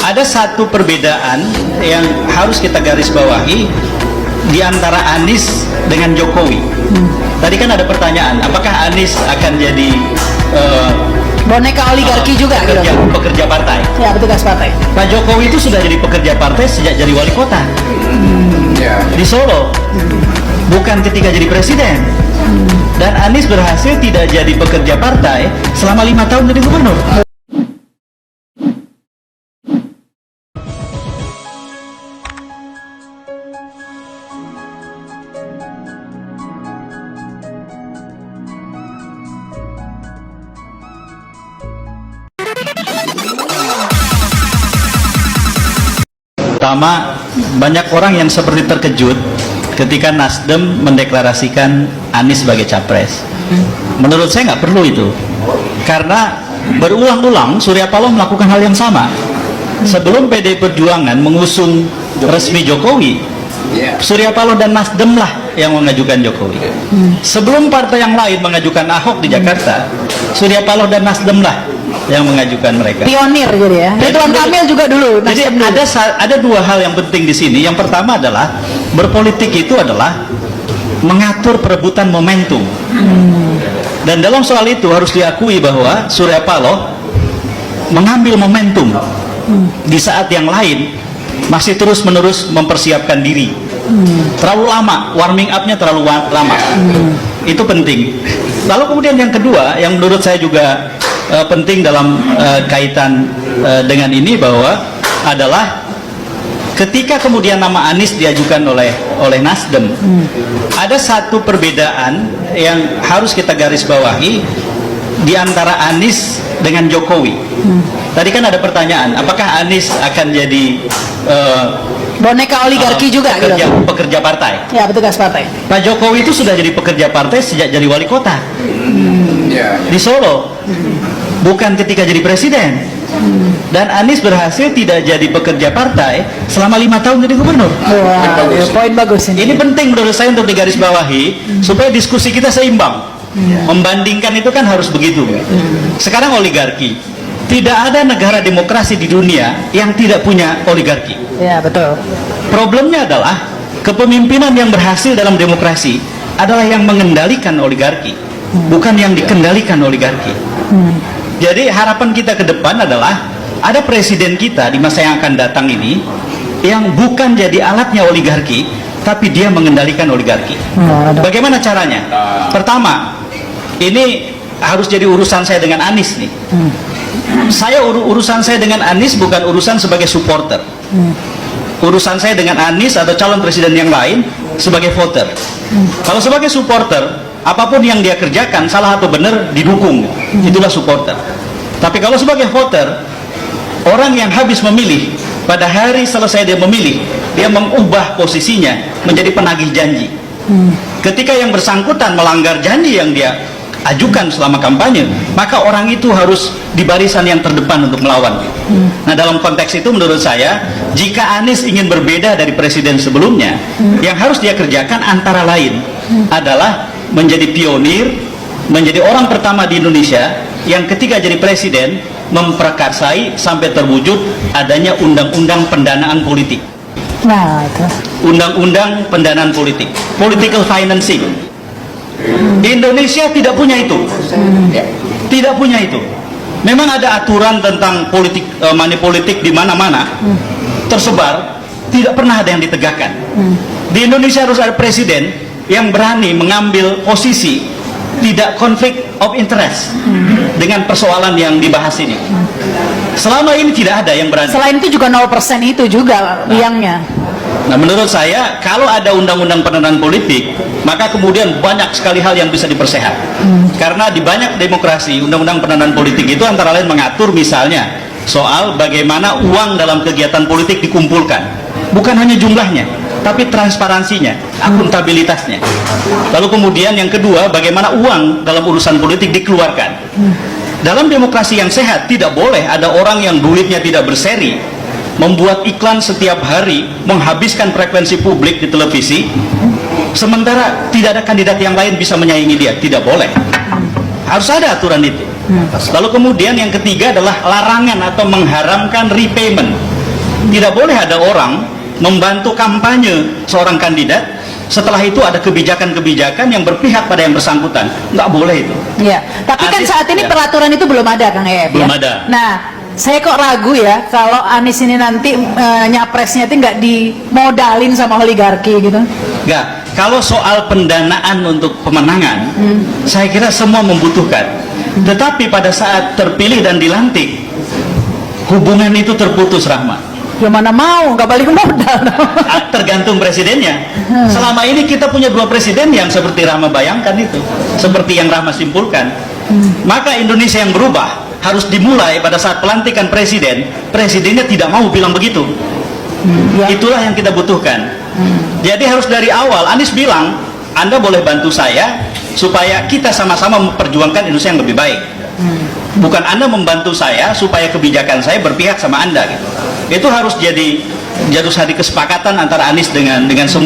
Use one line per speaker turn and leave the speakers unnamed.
Ada satu perbedaan yang harus kita garis bawahi di antara Anies dengan Jokowi. Tadi kan ada pertanyaan, apakah Anies akan jadi
boneka oligarki juga
pekerja partai?
Ya, petugas partai.
Pak Jokowi itu sudah jadi pekerja partai sejak jadi wali kota di Solo, bukan ketika jadi presiden. Dan Anies berhasil tidak jadi pekerja partai selama 5 tahun jadi gubernur. Pertama, banyak orang yang seperti terkejut ketika Nasdem mendeklarasikan Anies sebagai capres. Menurut saya nggak perlu itu, karena berulang-ulang Surya Paloh melakukan hal yang sama. Sebelum PDI Perjuangan mengusung resmi Jokowi, Surya Paloh dan Nasdem lah yang mengajukan Jokowi. Sebelum partai yang lain mengajukan Ahok di Jakarta, Surya Paloh dan Nasdem lah yang mengajukan mereka.
Pionir gitu ya. Ridwan Kamil juga dulu.
Jadi ada dua hal yang penting di sini. Yang pertama adalah berpolitik itu adalah mengatur perebutan momentum. Dan dalam soal itu harus diakui bahwa Surya Paloh mengambil momentum di saat yang lain masih terus-menerus mempersiapkan diri. Terlalu lama, warming up-nya terlalu lama. Itu penting. Lalu kemudian yang kedua, yang menurut saya juga penting dalam kaitan dengan ini bahwa adalah ketika kemudian nama Anies diajukan oleh Nasdem, ada satu perbedaan yang harus kita garis bawahi di antara Anies dengan Jokowi. Tadi kan ada pertanyaan, apakah Anies akan jadi
boneka oligarki juga
pekerja partai?
Ya, petugas partai.
Pak Jokowi itu sudah jadi pekerja partai sejak jadi wali kota di Solo, bukan ketika jadi presiden. Dan Anies berhasil tidak jadi pekerja partai selama 5 tahun jadi gubernur.
Poin bagus ini.
Ini penting menurut saya untuk digarisbawahi supaya diskusi kita seimbang. Membandingkan itu kan harus begitu. Sekarang oligarki, tidak ada negara demokrasi di dunia yang tidak punya oligarki.
Ya, betul.
Problemnya adalah kepemimpinan yang berhasil dalam demokrasi adalah yang mengendalikan oligarki, bukan yang dikendalikan oligarki. Jadi harapan kita ke depan adalah ada presiden kita di masa yang akan datang ini yang bukan jadi alatnya oligarki, tapi dia mengendalikan oligarki. Bagaimana caranya? Pertama, ini harus jadi urusan saya dengan Anies nih. Urusan saya dengan Anies bukan urusan sebagai supporter. Urusan saya dengan Anies atau calon presiden yang lain sebagai voter. Kalau sebagai supporter, apapun yang dia kerjakan salah atau benar didukung, itulah supporter. Tapi kalau sebagai voter, orang yang habis memilih, pada hari selesai dia memilih, dia mengubah posisinya menjadi penagih janji. Ketika yang bersangkutan melanggar janji yang dia ajukan selama kampanye, maka orang itu harus di barisan yang terdepan untuk melawan. Nah, dalam konteks itu menurut saya, jika Anies ingin berbeda dari presiden sebelumnya, yang harus dia kerjakan antara lain adalah menjadi pionir, menjadi orang pertama di Indonesia yang ketika jadi presiden memprakarsai sampai terwujud adanya undang-undang pendanaan politik.
Nah, itu.
Undang-undang pendanaan politik, political financing. Indonesia tidak punya itu. Tidak punya itu. Memang ada aturan tentang politik, money politik di mana-mana tersebar, tidak pernah ada yang ditegakkan. Di Indonesia harus ada presiden yang berani mengambil posisi tidak konflik of interest dengan persoalan yang dibahas ini. Selama ini tidak ada yang berani.
Selain itu juga 0% itu juga biangnya.
Nah, menurut saya kalau ada undang-undang pendanaan politik, maka kemudian banyak sekali hal yang bisa dipersehat. Karena di banyak demokrasi, undang-undang pendanaan politik itu antara lain mengatur misalnya soal bagaimana uang dalam kegiatan politik dikumpulkan. Bukan hanya jumlahnya, tapi transparansinya, akuntabilitasnya. Lalu kemudian yang kedua, bagaimana uang dalam urusan politik dikeluarkan. Dalam demokrasi yang sehat tidak boleh ada orang yang duitnya tidak berseri, membuat iklan setiap hari, menghabiskan frekuensi publik di televisi, sementara tidak ada kandidat yang lain bisa menyaingi dia. Tidak boleh. Harus ada aturan itu. Lalu kemudian yang ketiga adalah larangan atau mengharamkan repayment. Tidak boleh ada orang membantu kampanye seorang kandidat, setelah itu ada kebijakan-kebijakan yang berpihak pada yang bersangkutan. Nggak boleh itu.
Ya, tapi kan
Anies,
saat ini
ya.
peraturan itu belum ada, Kang Ep.
Belum
ya?
ada.
Nah, saya kok ragu ya kalau Anies ini nanti nyapresnya itu nggak dimodalin sama oligarki gitu.
Nggak. Kalau soal pendanaan untuk pemenangan, saya kira semua membutuhkan. Tetapi pada saat terpilih dan dilantik, hubungan itu terputus, Rahma.
Ya mana mau, nggak balik modal.
Tergantung presidennya. Selama ini kita punya 2 presiden yang seperti Rahma bayangkan itu, seperti yang Rahma simpulkan. Maka Indonesia yang berubah harus dimulai pada saat pelantikan presiden. Presidennya tidak mau bilang begitu.
Ya.
Itulah yang kita butuhkan. Jadi harus dari awal Anies bilang, Anda boleh bantu saya supaya kita sama-sama memperjuangkan Indonesia yang lebih baik. Bukan Anda membantu saya supaya kebijakan saya berpihak sama Anda gitu. Itu harus jadi kesepakatan antara Anies dengan semua